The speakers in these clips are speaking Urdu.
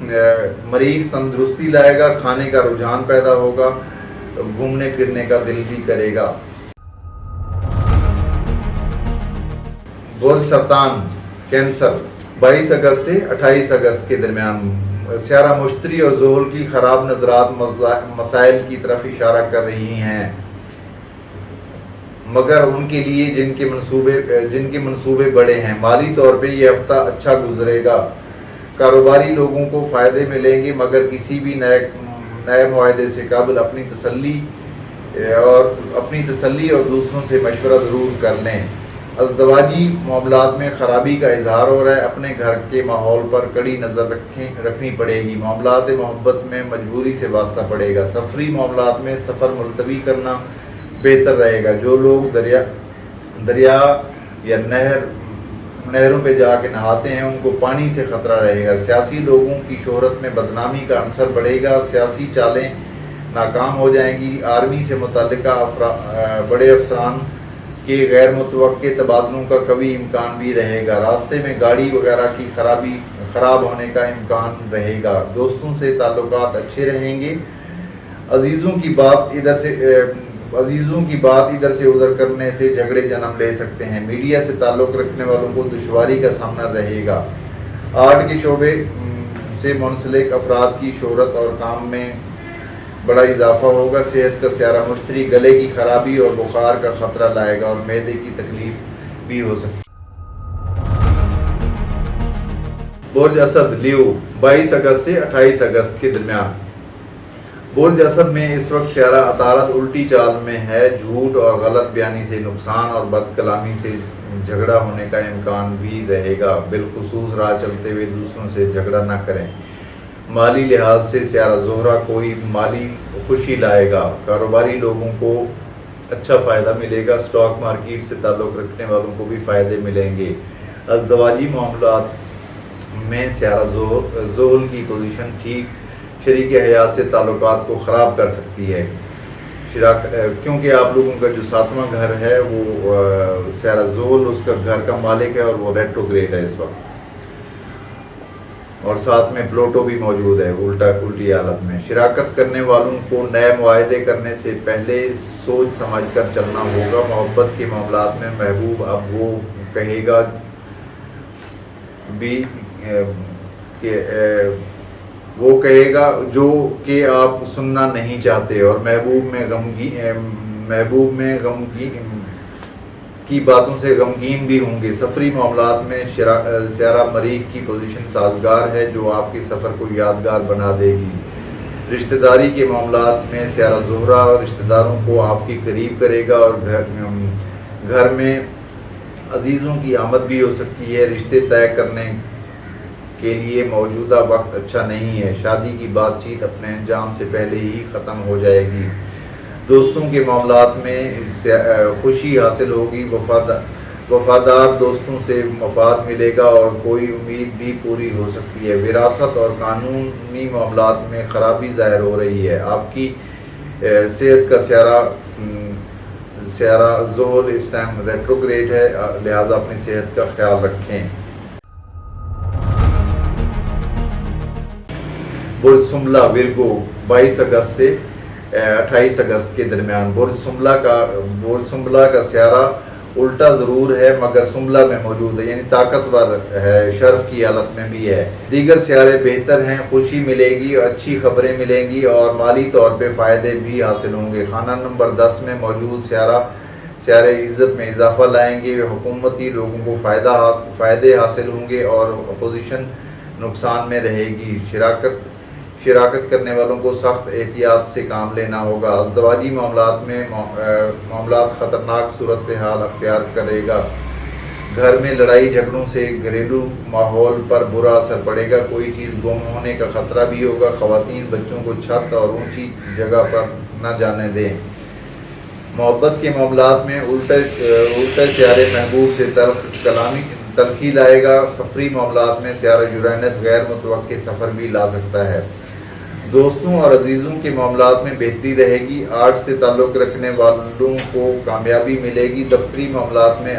مریخ تندرستی لائے گا، کھانے کا رجحان پیدا ہوگا، گھومنے پھرنے کا دل بھی کرے گا۔ برج سرطان کینسر 22 اگست سے 28 اگست کے درمیان سیارہ مشتری اور زحل کی خراب نظرات مسائل کی طرف اشارہ کر رہی ہیں، مگر ان کے لیے جن کے منصوبے بڑے ہیں۔ مالی طور پہ یہ ہفتہ اچھا گزرے گا، کاروباری لوگوں کو فائدے ملیں گے، مگر کسی بھی نئے معاہدے سے قبل اپنی تسلی اور دوسروں سے مشورہ ضرور کر لیں۔ ازدواجی معاملات میں خرابی کا اظہار ہو رہا ہے، اپنے گھر کے ماحول پر کڑی نظر رکھنی پڑے گی۔ معاملات محبت میں مجبوری سے واسطہ پڑے گا، سفری معاملات میں سفر ملتوی کرنا بہتر رہے گا۔ جو لوگ دریا یا نہروں پہ جا کے نہاتے ہیں ان کو پانی سے خطرہ رہے گا۔ سیاسی لوگوں کی شہرت میں بدنامی کا عنصر بڑھے گا، سیاسی چالیں ناکام ہو جائیں گی۔ آرمی سے متعلقہ بڑے افسران کے غیر متوقع تبادلوں کا کبھی امکان بھی رہے گا۔ راستے میں گاڑی وغیرہ کی خراب ہونے کا امکان رہے گا۔ دوستوں سے تعلقات اچھے رہیں گے۔ عزیزوں کی بات ادھر سے ادھر کرنے سے جھگڑے جنم لے سکتے ہیں۔ میڈیا سے تعلق رکھنے والوں کو دشواری کا سامنا رہے گا۔ آرٹ کے شعبے سے منسلک افراد کی شہرت اور کام میں بڑا اضافہ ہوگا۔ صحت کا سیارہ مشتری گلے کی خرابی اور بخار کا خطرہ لائے گا اور معدے کی تکلیف بھی ہو سکتی ہے۔ برج اسد لیو 22 اگست سے 28 اگست کے درمیان برج اسد میں اس وقت سیارہ عطارد الٹی چال میں ہے۔ جھوٹ اور غلط بیانی سے نقصان اور بد کلامی سے جھگڑا ہونے کا امکان بھی رہے گا۔ بالخصوص راہ چلتے ہوئے دوسروں سے جھگڑا نہ کریں۔ مالی لحاظ سے سیارہ زہرہ کوئی مالی خوشی لائے گا، کاروباری لوگوں کو اچھا فائدہ ملے گا، سٹاک مارکیٹ سے تعلق رکھنے والوں کو بھی فائدے ملیں گے۔ ازدواجی معاملات میں سیارہ زحل کی پوزیشن ٹھیک شریک حیات سے تعلقات کو خراب کر سکتی ہے، کیونکہ آپ لوگوں کا جو 7واں گھر ہے وہ سیارہ زحل اس کا گھر کا مالک ہے اور وہ ریٹروگریڈ ہے اس وقت، اور ساتھ میں پلوٹو بھی موجود ہے الٹی حالت میں۔ شراکت کرنے والوں کو نئے معاہدے کرنے سے پہلے سوچ سمجھ کر چلنا ہوگا۔ محبت کے معاملات میں محبوب اب وہ کہے گا جو کہ آپ سننا نہیں چاہتے، اور محبوب میں غمگین کی باتوں سے غمگین بھی ہوں گے۔ سفری معاملات میں سیارہ مریخ کی پوزیشن سازگار ہے جو آپ کے سفر کو یادگار بنا دے گی۔ رشتہ داری کے معاملات میں سیارہ زہرہ رشتہ داروں کو آپ کے قریب کرے گا اور گھر میں عزیزوں کی آمد بھی ہو سکتی ہے۔ رشتے طے کرنے کے لیے موجودہ وقت اچھا نہیں ہے، شادی کی بات چیت اپنے انجام سے پہلے ہی ختم ہو جائے گی۔ دوستوں کے معاملات میں خوشی حاصل ہوگی، وفادار دوستوں سے مفاد ملے گا اور کوئی امید بھی پوری ہو سکتی ہے۔ وراثت اور قانونی معاملات میں خرابی ظاہر ہو رہی ہے۔ آپ کی صحت کا سیارہ زحل اس ٹائم ریٹروگریڈ ہے، لہذا اپنی صحت کا خیال رکھیں۔ برج سنبلہ ورگو 22 اگست سے 28 اگست کے درمیان برج سنبلہ کا سیارہ الٹا ضرور ہے مگر سنبلہ میں موجود ہے، یعنی طاقتور ہے، شرف کی حالت میں بھی ہے۔ دیگر سیارے بہتر ہیں، خوشی ملے گی، اچھی خبریں ملیں گی اور مالی طور پہ فائدے بھی حاصل ہوں گے۔ خانہ نمبر 10 میں موجود سیارے عزت میں اضافہ لائیں گے، حکومتی لوگوں کو فائدے حاصل ہوں گے اور اپوزیشن نقصان میں رہے گی۔ شراکت کرنے والوں کو سخت احتیاط سے کام لینا ہوگا۔ ازدواجی معاملات خطرناک صورتحال اختیار کرے گا۔ گھر میں لڑائی جھگڑوں سے گھریلو ماحول پر برا اثر پڑے گا، کوئی چیز گم ہونے کا خطرہ بھی ہوگا۔ خواتین بچوں کو چھت اور اونچی جگہ پر نہ جانے دیں۔ محبت کے معاملات میں الٹا سیارے محبوب سے تلخی لائے گا۔ سفری معاملات میں سیارہ یورینس غیر متوقع سفر بھی لا سکتا ہے۔ دوستوں اور عزیزوں کے معاملات میں بہتری رہے گی۔ آرٹ سے تعلق رکھنے والوں کو کامیابی ملے گی۔ دفتری معاملات میں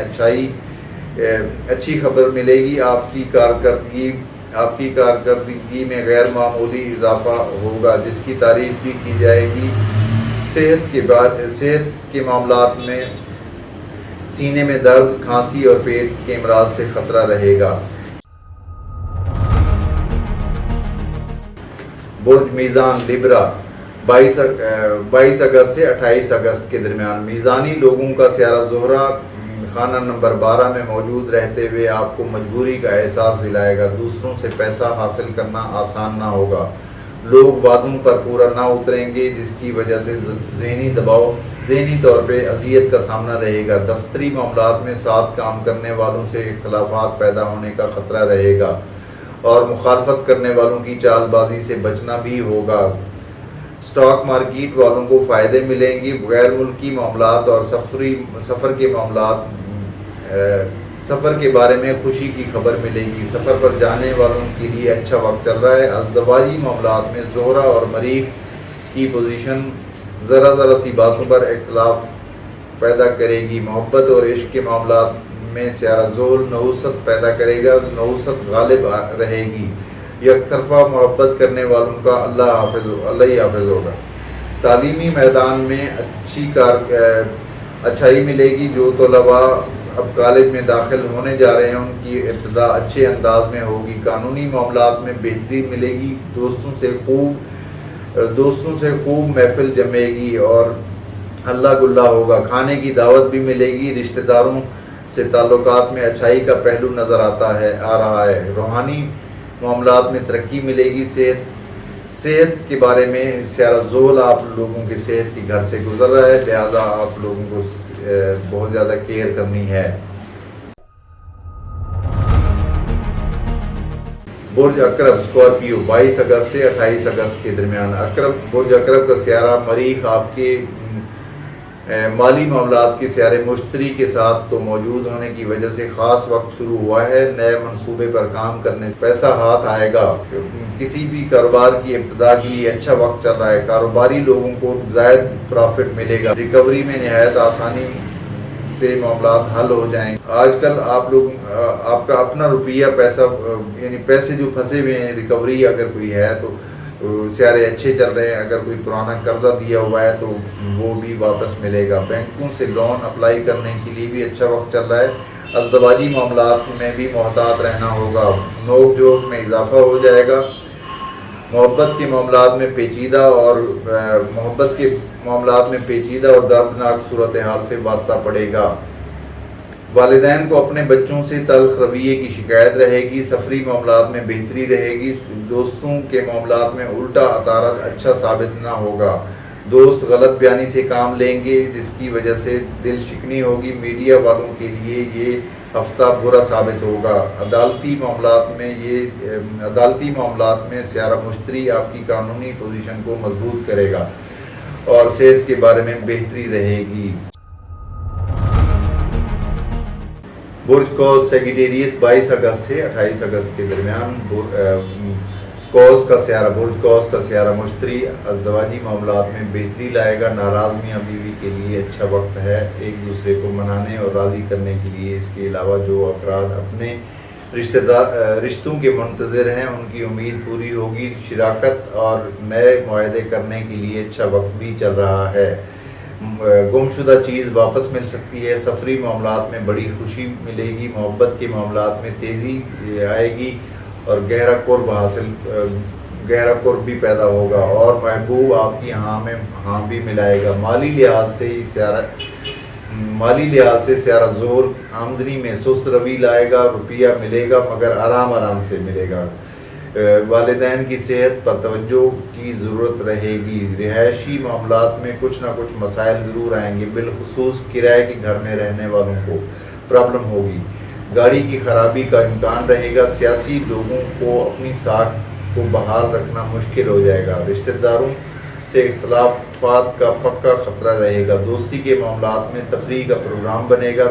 اچھی خبر ملے گی۔ آپ کی کارکردگی آپ کی کارکردگی میں غیر معمولی اضافہ ہوگا جس کی تعریف بھی کی جائے گی۔ صحت کے معاملات میں سینے میں درد، کھانسی اور پیٹ کے امراض سے خطرہ رہے گا۔ برج میزان لیبرا 22 اگست سے 28 اگست کے درمیان میزانی لوگوں کا سیارہ زہرہ خانہ نمبر 12 میں موجود رہتے ہوئے آپ کو مجبوری کا احساس دلائے گا۔ دوسروں سے پیسہ حاصل کرنا آسان نہ ہوگا، لوگ وعدوں پر پورا نہ اتریں گے جس کی وجہ سے ذہنی طور پہ اذیت کا سامنا رہے گا۔ دفتری معاملات میں ساتھ کام کرنے والوں سے اختلافات پیدا ہونے کا خطرہ رہے گا اور مخالفت کرنے والوں کی چال بازی سے بچنا بھی ہوگا۔ اسٹاک مارکیٹ والوں کو فائدے ملیں گے۔ غیر ملکی معاملات اور سفر کے بارے میں خوشی کی خبر ملے گی۔ سفر پر جانے والوں کے لیے اچھا وقت چل رہا ہے۔ ازدواجی معاملات میں زہرہ اور مریخ کی پوزیشن ذرا سی باتوں پر اختلاف پیدا کرے گی۔ محبت اور عشق کے معاملات میں سیارہ زحل نحوست پیدا کرے گا، نحوست غالب رہے گی۔ یک طرفہ محبت کرنے والوں کا اللہ ہی حافظ ہوگا۔ تعلیمی میدان میں اچھائی ملے گی۔ جو طلباء اب کالج میں داخل ہونے جا رہے ہیں ان کی ابتدا اچھے انداز میں ہوگی۔ قانونی معاملات میں بہتری ملے گی۔ دوستوں سے خوب محفل جمے گی اور ہلا گلا ہوگا۔ کھانے کی دعوت بھی ملے گی۔ رشتہ داروں سے تعلقات میں اچھائی کا پہلو نظر آ رہا ہے۔ روحانی معاملات میں ترقی ملے گی۔ صحت کے بارے میں سیارہ زحل آپ لوگوں کے صحت کی گھر سے گزر رہا ہے، لہذا آپ لوگوں کو بہت زیادہ کیئر کرنی ہے۔ برج عقرب اسکارپیو 22 اگست سے 28 اگست کے درمیان۔ برج عقرب کا سیارہ مریخ آپ کے مالی معاملات کے سیارے مشتری کے ساتھ تو موجود ہونے کی وجہ سے خاص وقت شروع ہوا ہے۔ نئے منصوبے پر کام کرنے سے پیسہ ہاتھ آئے گا۔ کسی بھی کاروبار کی ابتدا کے لیے اچھا وقت چل رہا ہے۔ کاروباری لوگوں کو زائد پرافٹ ملے گا۔ ریکوری میں نہایت آسانی سے معاملات حل ہو جائیں گے۔ آج کل آپ کا اپنا روپیہ یعنی پیسے جو پھنسے ہوئے ہیں، ریکوری اگر کوئی ہے تو سیارے اچھے چل رہے ہیں۔ اگر کوئی پرانا قرضہ دیا ہوا ہے تو وہ بھی واپس ملے گا۔ بینکوں سے لون اپلائی کرنے کے لیے بھی اچھا وقت چل رہا ہے۔ ازدواجی معاملات میں بھی محتاط رہنا ہوگا، نوک جھوک میں اضافہ ہو جائے گا۔ محبت کے معاملات میں پیچیدہ اور دردناک صورتحال سے واسطہ پڑے گا۔ والدین کو اپنے بچوں سے تلخ رویے کی شکایت رہے گی۔ سفری معاملات میں بہتری رہے گی۔ دوستوں کے معاملات میں الٹا عطارد اچھا ثابت نہ ہوگا۔ دوست غلط بیانی سے کام لیں گے جس کی وجہ سے دل شکنی ہوگی۔ میڈیا والوں کے لیے یہ ہفتہ برا ثابت ہوگا۔ عدالتی معاملات میں سیارہ مشتری آپ کی قانونی پوزیشن کو مضبوط کرے گا اور صحت کے بارے میں بہتری رہے گی۔ برج قوس سیگیٹیریس 22 اگست سے 28 اگست کے درمیان۔ برج قوس کا سیارہ مشتری ازدواجی معاملات میں بہتری لائے گا۔ ناراض میاں بیوی کے لیے اچھا وقت ہے، ایک دوسرے کو منانے اور راضی کرنے کے لیے۔ اس کے علاوہ جو افراد اپنے رشتوں کے منتظر ہیں ان کی امید پوری ہوگی۔ شراکت اور نئے معاہدے کرنے کے لیے اچھا وقت بھی چل رہا ہے۔ گمشدہ چیز واپس مل سکتی ہے۔ سفری معاملات میں بڑی خوشی ملے گی۔ محبت کے معاملات میں تیزی آئے گی اور گہرا قرب بھی پیدا ہوگا اور محبوب آپ کی ہاں بھی ملائے گا۔ مالی لحاظ سے سیارہ زحل آمدنی میں سست روی لائے گا۔ روپیہ ملے گا مگر آرام سے ملے گا۔ والدین کی صحت پر توجہ کی ضرورت رہے گی۔ رہائشی معاملات میں کچھ نہ کچھ مسائل ضرور آئیں گے، بالخصوص کرائے کے گھر میں رہنے والوں کو پرابلم ہوگی۔ گاڑی کی خرابی کا امکان رہے گا۔ سیاسی لوگوں کو اپنی ساکھ کو بحال رکھنا مشکل ہو جائے گا۔ رشتہ داروں سے اختلافات کا پکا خطرہ رہے گا۔ دوستی کے معاملات میں تفریح کا پروگرام بنے گا۔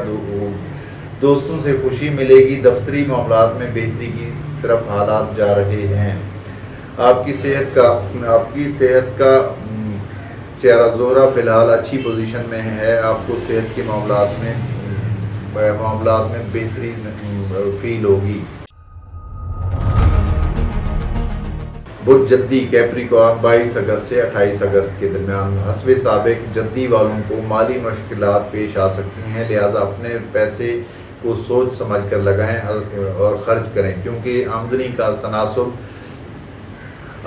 دوستوں سے خوشی ملے گی۔ دفتری معاملات میں بہتری کی طرف حالات جا رہے ہیں۔ آپ کی صحت کا سیارہ زہرہ فی الحال اچھی پوزیشن میں ہے۔ آپ کو صحت کے معاملات میں بہتری فیل ہوگی۔ برج جدی کیپریکارن 22 اگست سے 28 اگست کے درمیان حسب سابق جدی والوں کو مالی مشکلات پیش آ سکتی ہیں، لہٰذا اپنے پیسے کو سوچ سمجھ کر لگائیں اور خرچ کریں، کیونکہ آمدنی کا تناسب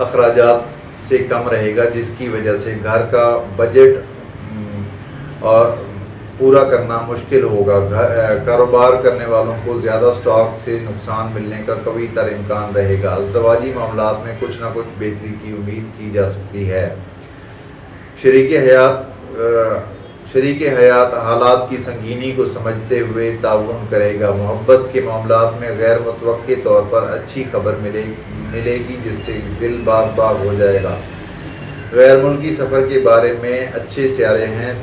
اخراجات سے کم رہے گا، جس کی وجہ سے گھر کا بجٹ اور پورا کرنا مشکل ہوگا۔ کاروبار کرنے والوں کو زیادہ سٹاک سے نقصان ملنے کا قوی تر امکان رہے گا۔ ازدواجی معاملات میں کچھ نہ کچھ بہتری کی امید کی جا سکتی ہے۔ شریک حیات حالات کی سنگینی کو سمجھتے ہوئے تعاون کرے گا۔ محبت کے معاملات میں غیر متوقع طور پر اچھی خبر ملے گی، جس سے دل باغ ہو جائے گا۔ غیر ملکی سفر کے بارے میں اچھے سیارے ہیں،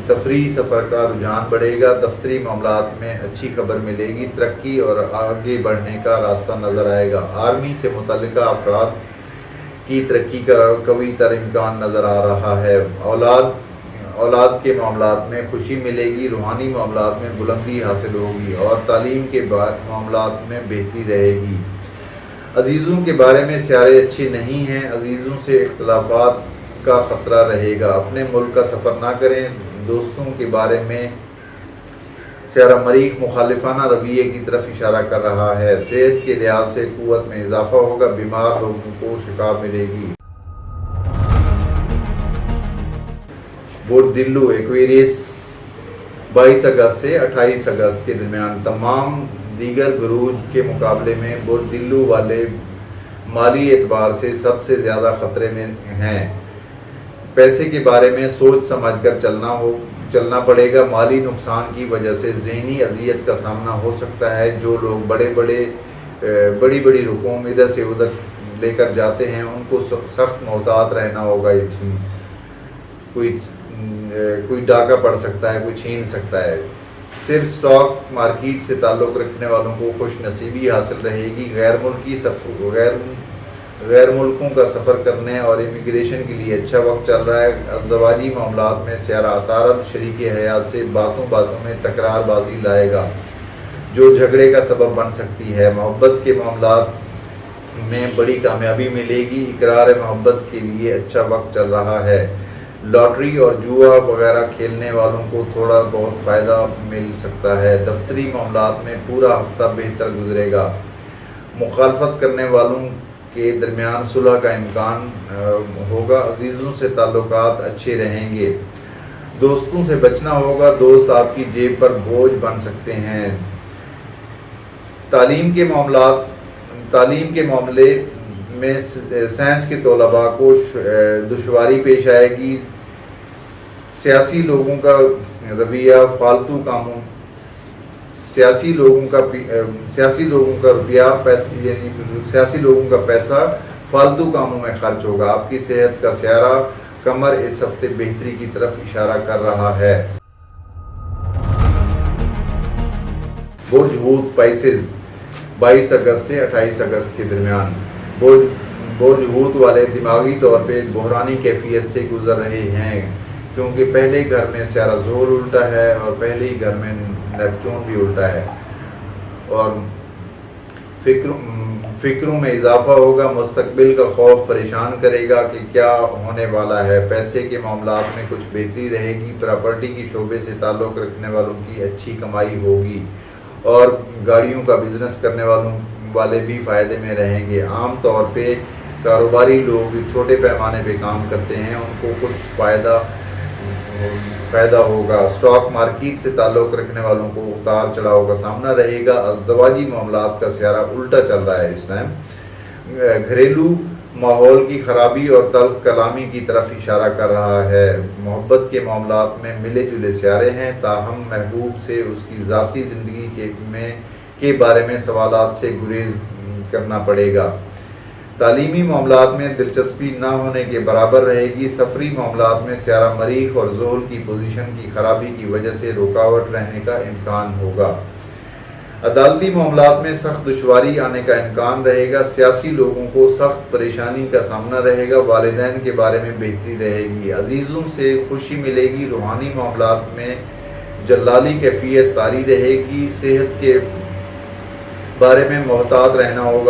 تفریحی سفر کا رجحان بڑھے گا۔ دفتری معاملات میں اچھی خبر ملے گی، ترقی اور آگے بڑھنے کا راستہ نظر آئے گا۔ آرمی سے متعلقہ افراد کی ترقی کا قوی تر امکان نظر آ رہا ہے۔ اولاد کے معاملات میں خوشی ملے گی، روحانی معاملات میں بلندی حاصل ہوگی اور تعلیم کے معاملات میں بہتری رہے گی۔ عزیزوں کے بارے میں سیارے اچھے نہیں ہیں، عزیزوں سے اختلافات کا خطرہ رہے گا۔ اپنے ملک کا سفر نہ کریں۔ دوستوں کے بارے میں سیارہ مریخ مخالفانہ رویے کی طرف اشارہ کر رہا ہے۔ صحت کے لحاظ سے قوت میں اضافہ ہوگا، بیمار لوگوں کو شفا ملے گی۔ برج دلو ایکویریس 22 اگست سے 28 اگست کے درمیان تمام دیگر بروج کے مقابلے میں برج دلو والے مالی اعتبار سے سب سے زیادہ خطرے میں ہیں۔ پیسے کے بارے میں سوچ سمجھ کر چلنا پڑے گا۔ مالی نقصان کی وجہ سے ذہنی اذیت کا سامنا ہو سکتا ہے۔ جو لوگ بڑی رقوم ادھر سے ادھر لے کر جاتے ہیں، ان کو سخت محتاط رہنا ہوگا۔ کوئی ڈاکہ پڑ سکتا ہے، کوئی چھین سکتا ہے۔ صرف سٹاک مارکیٹ سے تعلق رکھنے والوں کو خوش نصیبی حاصل رہے گی۔ غیر ملکوں کا سفر کرنے اور امیگریشن کے لیے اچھا وقت چل رہا ہے۔ ازدواجی معاملات میں سیارہ عطارد شریک حیات سے باتوں میں تکرار بازی لائے گا، جو جھگڑے کا سبب بن سکتی ہے۔ محبت کے معاملات میں بڑی کامیابی ملے گی۔ اقرار محبت کے لیے اچھا وقت چل رہا ہے۔ لاٹری اور جوا وغیرہ کھیلنے والوں کو تھوڑا بہت فائدہ مل سکتا ہے۔ دفتری معاملات میں پورا ہفتہ بہتر گزرے گا۔ مخالفت کرنے والوں کے درمیان صلح کا امکان ہوگا۔ عزیزوں سے تعلقات اچھے رہیں گے۔ دوستوں سے بچنا ہوگا، دوست آپ کی جیب پر بوجھ بن سکتے ہیں۔ تعلیم کے معاملے میں سائنس کے طلباء کو دشواری پیش آئے گی۔ سیاسی لوگوں کا رویہ فالتو کاموں سیاسی لوگوں کا پیسہ فالتو کاموں میں خرچ ہوگا۔ آپ کی صحت کا سیارہ قمر اس ہفتے بہتری کی طرف اشارہ کر رہا ہے۔ برج حوت پائسز 22 اگست سے 28 اگست کے درمیان برج حوت والے دماغی طور پہ ایک بحرانی کیفیت سے گزر رہے ہیں، کیونکہ پہلے گھر میں سیارہ زحل الٹا ہے اور پہلے ہی گھر میں نیپچون بھی الٹا ہے، اور فکروں میں اضافہ ہوگا۔ مستقبل کا خوف پریشان کرے گا کہ کیا ہونے والا ہے۔ پیسے کے معاملات میں کچھ بہتری رہے گی۔ پراپرٹی کی شعبے سے تعلق رکھنے والوں کی اچھی کمائی ہوگی، اور گاڑیوں کا بزنس کرنے والے بھی فائدے میں رہیں گے۔ عام طور پہ کاروباری لوگ چھوٹے پیمانے پہ کام کرتے ہیں، ان کو کچھ فائدہ ہوگا۔ اسٹاک مارکیٹ سے تعلق رکھنے والوں کو اتار چڑھاؤ کا سامنا رہے گا۔ ازدواجی معاملات کا سیارہ الٹا چل رہا ہے اس ٹائم۔ گھریلو ماحول کی خرابی اور تلخ کلامی کی طرف اشارہ کر رہا ہے۔ محبت کے معاملات میں ملے جلے سیارے ہیں، تاہم محبوب سے اس کی ذاتی زندگی کے بارے میں سوالات سے گریز کرنا پڑے گا۔ تعلیمی معاملات میں دلچسپی نہ ہونے کے برابر رہے گی۔ سفری معاملات میں سیارہ مریخ اور زحل کی پوزیشن کی خرابی کی وجہ سے رکاوٹ رہنے کا امکان ہوگا۔ عدالتی معاملات میں سخت دشواری آنے کا امکان رہے گا۔ سیاسی لوگوں کو سخت پریشانی کا سامنا رہے گا۔ والدین کے بارے میں بہتری رہے گی۔ عزیزوں سے خوشی ملے گی۔ روحانی معاملات میں جلالی کیفیت طاری رہے گی۔ صحت کے بارے میں محتاط رہنا ہوگا۔